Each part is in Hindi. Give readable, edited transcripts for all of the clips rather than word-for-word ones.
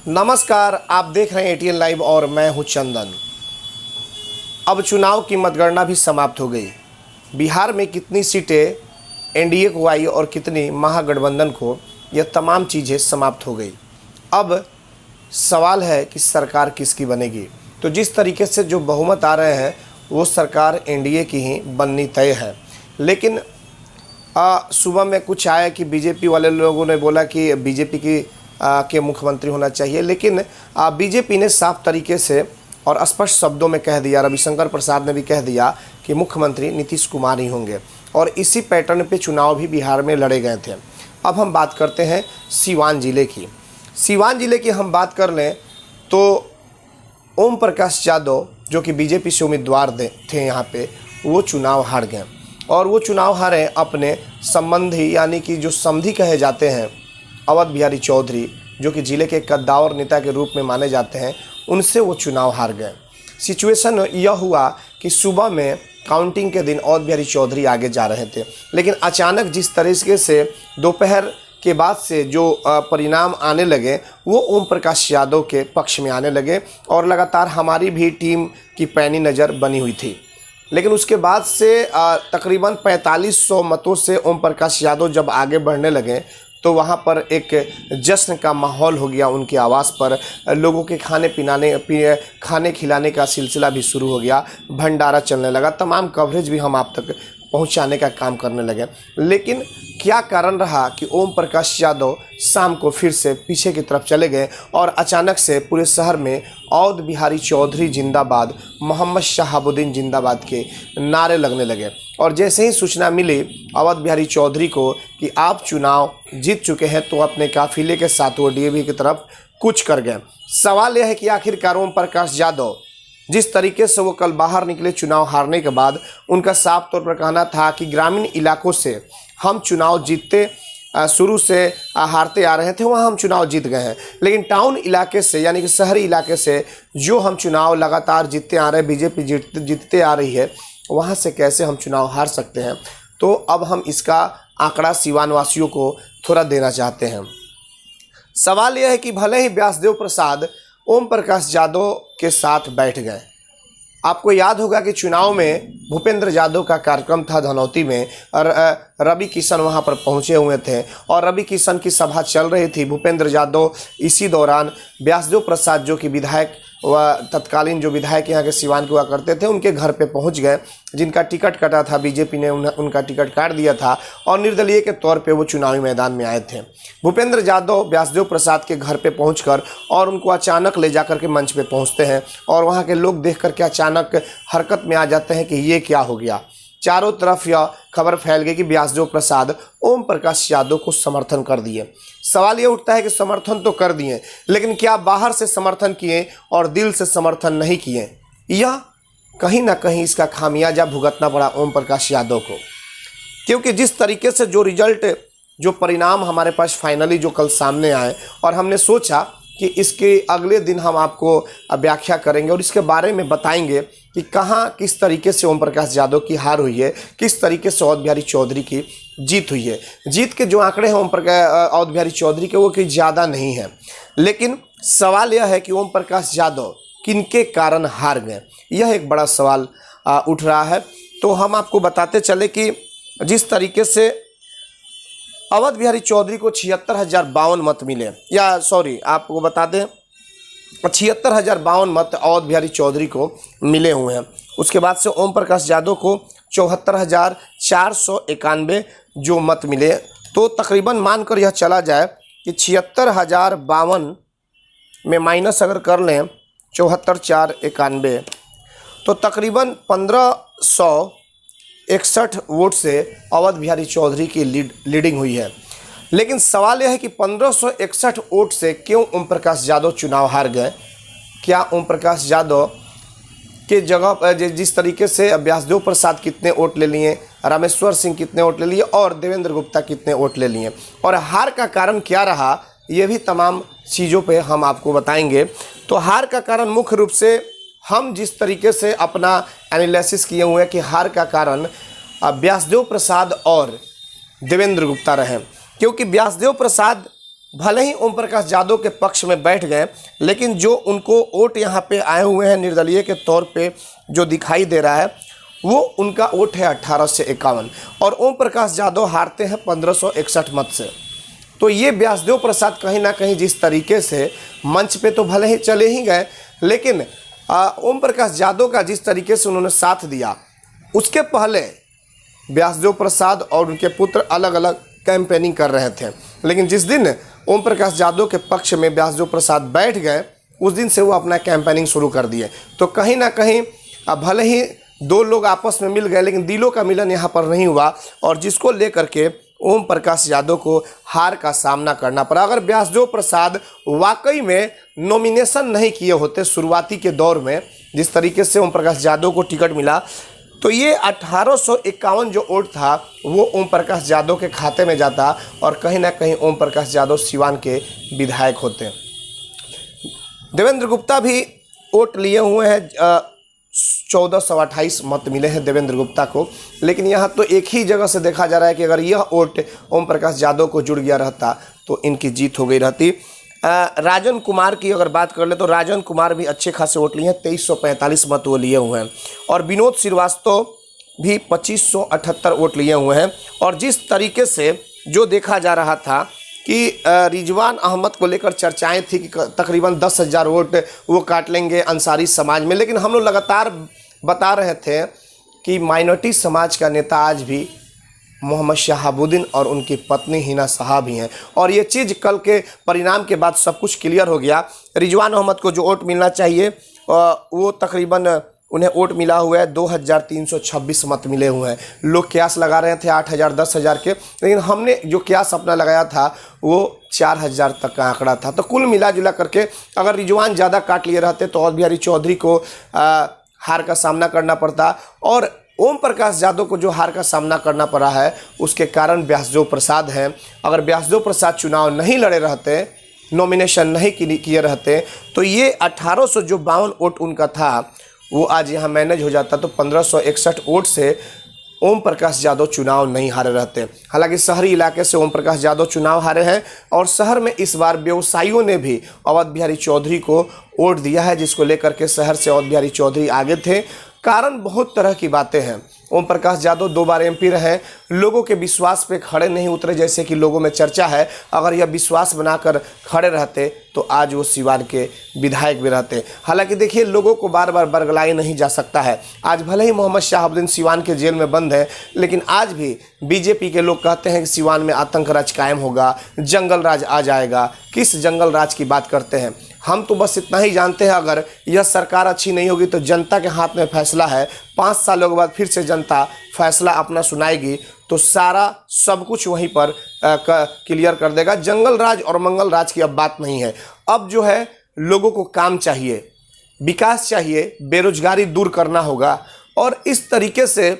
नमस्कार, आप देख रहे हैं एटीएन लाइव और मैं हूं चंदन। अब चुनाव की मतगणना भी समाप्त हो गई। बिहार में कितनी सीटें एनडीए को आई और कितनी महागठबंधन को, यह तमाम चीज़ें समाप्त हो गई। अब सवाल है कि सरकार किसकी बनेगी। तो जिस तरीके से जो बहुमत आ रहे हैं वो सरकार एनडीए की ही बननी तय है। लेकिन सुबह में कुछ आया कि बीजेपी वाले लोगों ने बोला कि बीजेपी के मुख्यमंत्री होना चाहिए, लेकिन बीजेपी ने साफ तरीके से और स्पष्ट शब्दों में कह दिया, रविशंकर प्रसाद ने भी कह दिया कि मुख्यमंत्री नीतीश कुमार ही होंगे। और इसी पैटर्न पे चुनाव भी बिहार में लड़े गए थे। अब हम बात करते हैं सीवान ज़िले की। सीवान ज़िले की हम बात कर लें तो ओम प्रकाश यादव जो कि बीजेपी से उम्मीदवार थे यहाँ पे, वो चुनाव हार गए। और वो चुनाव हारे अपने संबंधी यानी कि जो समधी कहे जाते हैं अवध बिहारी चौधरी, जो कि ज़िले के कद्दावर नेता के रूप में माने जाते हैं, उनसे वो चुनाव हार गए। सिचुएशन यह हुआ कि सुबह में काउंटिंग के दिन अवध बिहारी चौधरी आगे जा रहे थे, लेकिन अचानक जिस तरीके से दोपहर के बाद से जो परिणाम आने लगे वो ओम प्रकाश यादव के पक्ष में आने लगे और लगातार हमारी भी टीम की पैनी नज़र बनी हुई थी। लेकिन उसके बाद से तकरीबन 4500 मतों से ओम प्रकाश यादव जब आगे बढ़ने लगे तो वहाँ पर एक जश्न का माहौल हो गया। उनके आवास पर लोगों के खाने खिलाने का सिलसिला भी शुरू हो गया, भंडारा चलने लगा, तमाम कवरेज भी हम आप तक पहुंचाने का काम करने लगे। लेकिन क्या कारण रहा कि ओम प्रकाश यादव शाम को फिर से पीछे की तरफ चले गए और अचानक से पूरे शहर में अवध बिहारी चौधरी जिंदाबाद, मोहम्मद शहाबुद्दीन जिंदाबाद के नारे लगने लगे। और जैसे ही सूचना मिली अवध बिहारी चौधरी को कि आप चुनाव जीत चुके हैं, तो अपने काफिले के साथ वो डीएवी की तरफ कूच कर गए। सवाल यह है कि आखिरकार ओम प्रकाश यादव जिस तरीके से वो कल बाहर निकले चुनाव हारने के बाद, उनका साफ तौर पर कहना था कि ग्रामीण इलाकों से हम चुनाव जीतते, शुरू से हारते आ रहे थे, वहाँ हम चुनाव जीत गए हैं, लेकिन टाउन इलाके से यानी कि शहरी इलाके से जो हम चुनाव लगातार जीतते आ रहे हैं, बीजेपी जीतते आ रही है, वहाँ से कैसे हम चुनाव हार सकते हैं। तो अब हम इसका आंकड़ा सीवान वासियों को थोड़ा देना चाहते हैं। सवाल यह है कि भले ही व्यासदेव प्रसाद ओम प्रकाश यादव के साथ बैठ गए, आपको याद होगा कि चुनाव में भूपेंद्र यादव का कार्यक्रम था धनौती में और रवि किशन वहां पर पहुंचे हुए थे और रवि किशन की सभा चल रही थी। भूपेंद्र यादव इसी दौरान व्यासदेव प्रसाद जो कि विधायक व तत्कालीन जो विधायक यहाँ के सिवान के हुआ करते थे, उनके घर पे पहुंच गए, जिनका टिकट कटा था, बीजेपी ने उनका टिकट काट दिया था और निर्दलीय के तौर पे वो चुनावी मैदान में आए थे। भूपेंद्र यादव व्यासदेव प्रसाद के घर पे पहुंचकर और उनको अचानक ले जाकर के मंच पे पहुंचते हैं और वहाँ के लोग देख करके अचानक हरकत में आ जाते हैं कि ये क्या हो गया। चारों तरफ यह खबर फैल गई कि व्यासदेव प्रसाद ओम प्रकाश यादव को समर्थन कर दिए। सवाल ये उठता है कि समर्थन तो कर दिए, लेकिन क्या बाहर से समर्थन किए और दिल से समर्थन नहीं किए? यह कहीं ना कहीं इसका खामियाजा भुगतना पड़ा ओम प्रकाश यादव को, क्योंकि जिस तरीके से जो रिजल्ट, जो परिणाम हमारे पास फाइनली जो कल सामने आए, और हमने सोचा कि इसके अगले दिन हम आपको व्याख्या करेंगे और इसके बारे में बताएंगे कि कहाँ किस तरीके से ओम प्रकाश यादव की हार हुई है, किस तरीके से अवध बिहारी चौधरी की जीत हुई है। जीत के जो आंकड़े हैं अवध बिहारी चौधरी के, वो कोई ज़्यादा नहीं है, लेकिन सवाल यह है कि ओम प्रकाश यादव किनके कारण हार गए, यह एक बड़ा सवाल उठ रहा है। तो हम आपको बताते चले कि जिस तरीके से अवध बिहारी चौधरी को 76,052 मत मिले, या सॉरी आपको बता दें 76,052 मत अवध बिहारी चौधरी को मिले हुए हैं। उसके बाद से ओम प्रकाश यादव को 74,491 जो मत मिले, तो तकरीबन मानकर यह चला जाए कि 76,052 में माइनस अगर कर लें 74,491, तो तकरीबन 1561 वोट से अवध बिहारी चौधरी की लीडिंग हुई है। लेकिन सवाल यह है कि 1561 वोट से क्यों ओम प्रकाश यादव चुनाव हार गए? क्या ओम प्रकाश यादव के जगह पर जिस तरीके से व्यासदेव प्रसाद कितने वोट ले लिए, रामेश्वर सिंह कितने वोट ले लिए और देवेंद्र गुप्ता कितने वोट ले लिए, और हार का कारण क्या रहा, ये भी तमाम चीज़ों पे हम आपको बताएंगे। तो हार का कारण मुख्य रूप से हम जिस तरीके से अपना एनालिसिस किए हुए हैं कि हार का कारण व्यासदेव प्रसाद और देवेंद्र गुप्ता रहे, क्योंकि व्यासदेव प्रसाद भले ही ओम प्रकाश यादव के पक्ष में बैठ गए, लेकिन जो उनको वोट यहाँ पे आए हुए हैं निर्दलीय के तौर पे जो दिखाई दे रहा है वो उनका वोट है 1851 और ओम प्रकाश यादव हारते हैं 1561 मत से। तो ये व्यासदेव प्रसाद कहीं ना कहीं जिस तरीके से मंच पे तो भले ही चले ही गए, लेकिन ओम प्रकाश यादव का जिस तरीके से उन्होंने साथ दिया, उसके पहले व्यासदेव प्रसाद और उनके पुत्र अलग अलग कैंपेनिंग कर रहे थे। लेकिन जिस दिन ओम प्रकाश यादव के पक्ष में व्यासदेव प्रसाद बैठ गए, उस दिन से वो अपना कैंपेनिंग शुरू कर दिए। तो कहीं ना कहीं भले ही दो लोग आपस में मिल गए, लेकिन दिलों का मिलन यहाँ पर नहीं हुआ और जिसको लेकर के ओम प्रकाश यादव को हार का सामना करना पड़ा। अगर व्यासदेव प्रसाद वाकई में नॉमिनेशन नहीं किए होते शुरुआती के दौर में, जिस तरीके से ओम प्रकाश यादव को टिकट मिला, तो ये 1851 जो वोट था वो ओम प्रकाश यादव के खाते में जाता और कहीं ना कहीं ओम प्रकाश यादव सिवान के विधायक होते। देवेंद्र गुप्ता भी वोट लिए हुए हैं, 1428 मत मिले हैं देवेंद्र गुप्ता को। लेकिन यहाँ तो एक ही जगह से देखा जा रहा है कि अगर यह वोट ओम प्रकाश यादव को जुड़ गया रहता तो इनकी जीत हो गई रहती। राजन कुमार की अगर बात कर ले तो राजन कुमार भी अच्छे खासे वोट लिए हैं, 2345 मत वो लिए हुए हैं और विनोद श्रीवास्तव भी 2578 वोट लिए हुए हैं। और जिस तरीके से जो देखा जा रहा था कि रिजवान अहमद को लेकर चर्चाएं थी कि तकरीबन 10,000 वोट वो काट लेंगे अंसारी समाज में, लेकिन हम लोग लगातार बता रहे थे कि माइनॉरिटी समाज का नेता आज भी मोहम्मद शहाबुद्दीन और उनकी पत्नी हिना साहब ही हैं और ये चीज़ कल के परिणाम के बाद सब कुछ क्लियर हो गया। रिजवान अहमद को जो वोट मिलना चाहिए वो तकरीबन उन्हें वोट मिला हुआ है 2326 मत मिले हुए हैं। लोग क्यास लगा रहे थे 8,000 10,000 के, लेकिन हमने जो क्यास अपना लगाया था वो 4,000 तक का आंकड़ा था। तो कुल मिला जुला करके अगर रिजवान ज़्यादा काट लिए रहते तो अवध बिहारी चौधरी को हार का सामना करना पड़ता और ओम प्रकाश यादव को जो हार का सामना करना पड़ा है उसके कारण व्यासदेव प्रसाद हैं। अगर व्यासदेव प्रसाद चुनाव नहीं लड़े रहते, नॉमिनेशन नहीं किए रहते, तो ये 1852 वोट उनका था वो आज यहाँ मैनेज हो जाता, तो 1561 वोट से ओम प्रकाश यादव चुनाव नहीं हारे रहते। हालांकि शहरी इलाके से ओम प्रकाश यादव चुनाव हारे हैं और शहर में इस बार व्यवसायियों ने भी अवध बिहारी चौधरी को वोट दिया है, जिसको लेकर के शहर से अवध बिहारी चौधरी आगे थे। कारण बहुत तरह की बातें हैं। ओम प्रकाश यादव 2 बार एमपी रहे, लोगों के विश्वास पे खड़े नहीं उतरे जैसे कि लोगों में चर्चा है। अगर यह विश्वास बनाकर खड़े रहते तो आज वो सिवान के विधायक भी रहते। हालांकि देखिए, लोगों को बार बार बरगलाया नहीं जा सकता है। आज भले ही मोहम्मद शहाबुद्दीन सिवान के जेल में बंद है, लेकिन आज भी बीजेपी के लोग कहते हैं कि सिवान में आतंक राज कायम होगा, जंगल राज आ जाएगा। किस जंगल राज की बात करते हैं? हम तो बस इतना ही जानते हैं, अगर यह सरकार अच्छी नहीं होगी तो जनता के हाथ में फैसला है। 5 सालों के बाद फिर से जनता फैसला अपना सुनाएगी तो सारा सब कुछ वहीं पर क्लियर कर देगा। जंगल राज और मंगल राज की अब बात नहीं है। अब जो है, लोगों को काम चाहिए, विकास चाहिए, बेरोजगारी दूर करना होगा। और इस तरीके से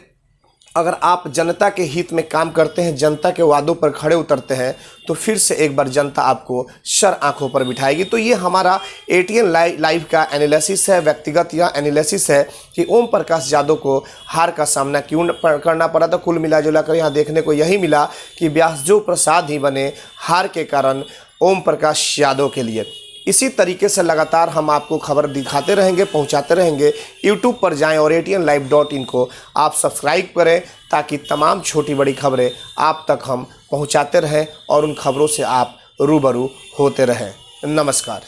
अगर आप जनता के हित में काम करते हैं, जनता के वादों पर खड़े उतरते हैं, तो फिर से एक बार जनता आपको सर आंखों पर बिठाएगी। तो ये हमारा एटीएन लाइव का एनालिसिस है, व्यक्तिगत यह एनालिसिस है कि ओम प्रकाश यादव को हार का सामना क्यों करना पड़ा। तो कुल मिला जुला कर यहाँ देखने को यही मिला कि व्यासदेव प्रसाद ही बने हार के कारण ओम प्रकाश यादव के लिए। इसी तरीके से लगातार हम आपको खबर दिखाते रहेंगे, पहुंचाते रहेंगे। यूट्यूब पर जाएं और ATNlive.in को आप सब्सक्राइब करें ताकि तमाम छोटी बड़ी खबरें आप तक हम पहुंचाते रहें और उन खबरों से आप रूबरू होते रहें। नमस्कार।